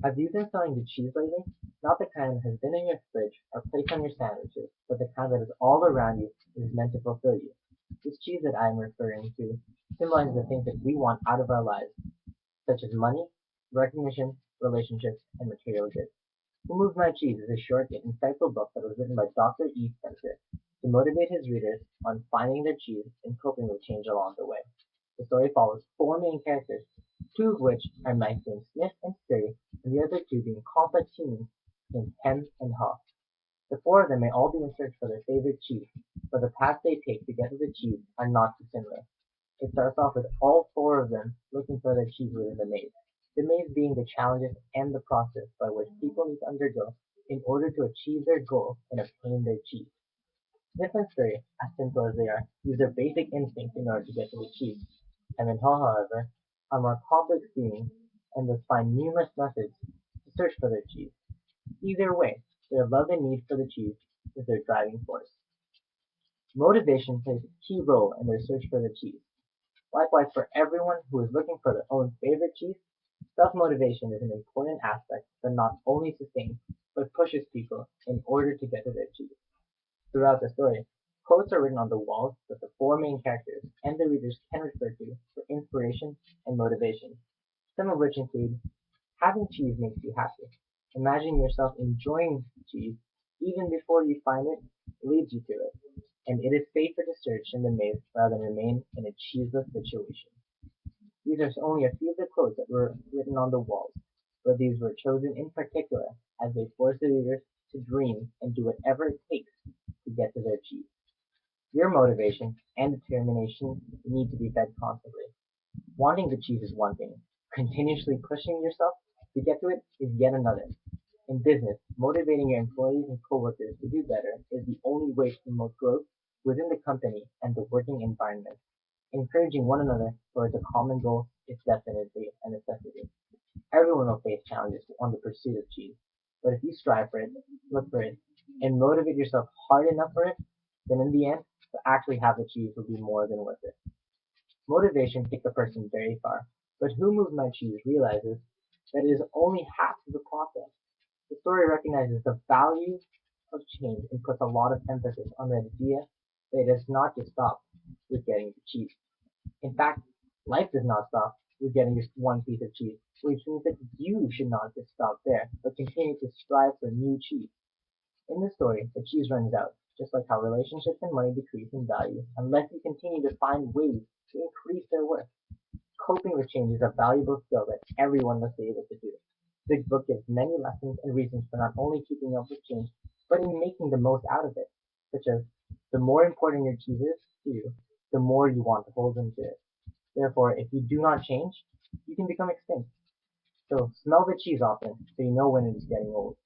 Have you been selling the cheese lately? Not the kind that has been in your fridge or placed on your sandwiches, but the kind that is all around you and is meant to fulfill you. This cheese that I am referring to symbolizes the things that we want out of our lives, such as money, recognition, relationships, and material goods. Who Moved My Cheese is a short yet insightful book that was written by Dr. E. Spencer to motivate his readers on finding their cheese and coping with change along the way. The story follows four main characters, two of which are mice named Sniff and Scurry, and the other two being complex humans named Hem and Haw. The four of them may all be in search for their favorite cheese, but the paths they take to get to the cheese are not too similar. It starts off with all four of them looking for their cheese within the maze. The maze being the challenges and the process by which people need to undergo in order to achieve their goal and obtain their cheese. Sniff and Scurry, as simple as they are, use their basic instincts in order to get to the cheese. Hem and Haw, however, are more complex beings and thus find numerous methods to search for their cheese. Either way, their love and need for the cheese is their driving force. Motivation plays a key role in their search for the cheese. Likewise, for everyone who is looking for their own favorite cheese, self-motivation is an important aspect that not only sustains, but pushes people in order to get to their cheese. Throughout the story, quotes are written on the walls that the four main characters and the readers can refer to for inspiration and motivation, some of which include, having cheese makes you happy. Imagining yourself enjoying cheese even before you find it leads you to it, and it is safer to search in the maze rather than remain in a cheeseless situation. These are only a few of the quotes that were written on the walls, but these were chosen in particular as they force the readers to dream and do whatever it takes to get to their cheese. Your motivation and determination need to be fed constantly. Wanting the cheese is one thing. Continuously pushing yourself to get to it is yet another. In business, motivating your employees and coworkers to do better is the only way to promote growth within the company and the working environment. Encouraging one another towards a common goal is definitely a necessity. Everyone will face challenges on the pursuit of cheese, but if you strive for it, look for it, and motivate yourself hard enough for it, then in the end, to actually have the cheese will be more than worth it. Motivation takes a person very far, but Who Moved My Cheese realizes that it is only half of the process. The story recognizes the value of change and puts a lot of emphasis on the idea that it does not just stop with getting the cheese. In fact, life does not stop with getting just one piece of cheese, which means that you should not just stop there, but continue to strive for new cheese. In the story, the cheese runs out, just like how relationships and money decrease in value unless you continue to find ways to increase their worth. Coping with change is a valuable skill that everyone must be able to do. This book gives many lessons and reasons for not only keeping up with change, but in making the most out of it, such as the more important your cheese is to you, the more you want to hold on to it. Therefore, if you do not change, you can become extinct. So smell the cheese often so you know when it is getting old.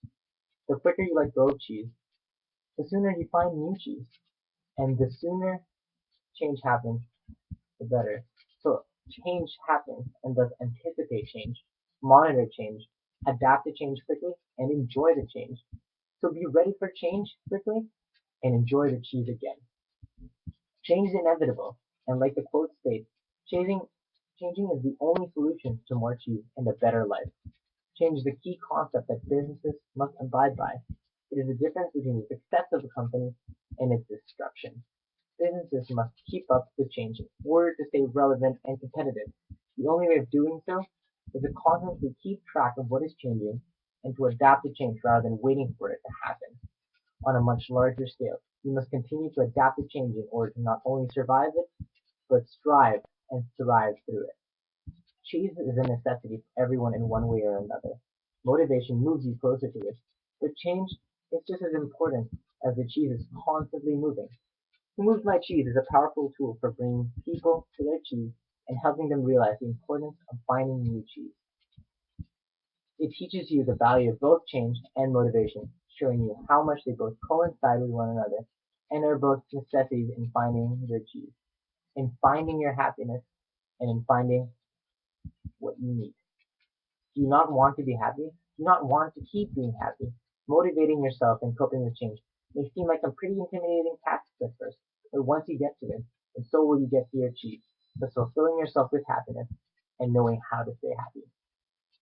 The quicker you let go of cheese, the sooner you find new cheese. And the sooner change happens, the better. So change happens and thus anticipate change, monitor change, adapt to change quickly, and enjoy the change. So be ready for change quickly and enjoy the cheese again. Change is inevitable, and like the quote states, changing, changing is the only solution to more cheese and a better life. Change is the key concept that businesses must abide by. It is the difference between the success of a company and its destruction. Businesses must keep up with change in order to stay relevant and competitive. The only way of doing so is to constantly keep track of what is changing and to adapt to change rather than waiting for it to happen. On a much larger scale, we must continue to adapt to change in order to not only survive it, but strive and thrive through it. Cheese is a necessity for everyone in one way or another. Motivation moves you closer to it, but change is just as important as the cheese is constantly moving. Who Moved My Cheese is a powerful tool for bringing people to their cheese and helping them realize the importance of finding new cheese. It teaches you the value of both change and motivation, showing you how much they both coincide with one another and are both necessities in finding your cheese, in finding your happiness, and in finding what you need. Do you not want to be happy? Do you not want to keep being happy? Motivating yourself and coping with change may seem like some pretty intimidating tasks at first, but once you get to it, and so will you get to your achieve, thus fulfilling yourself with happiness and knowing how to stay happy.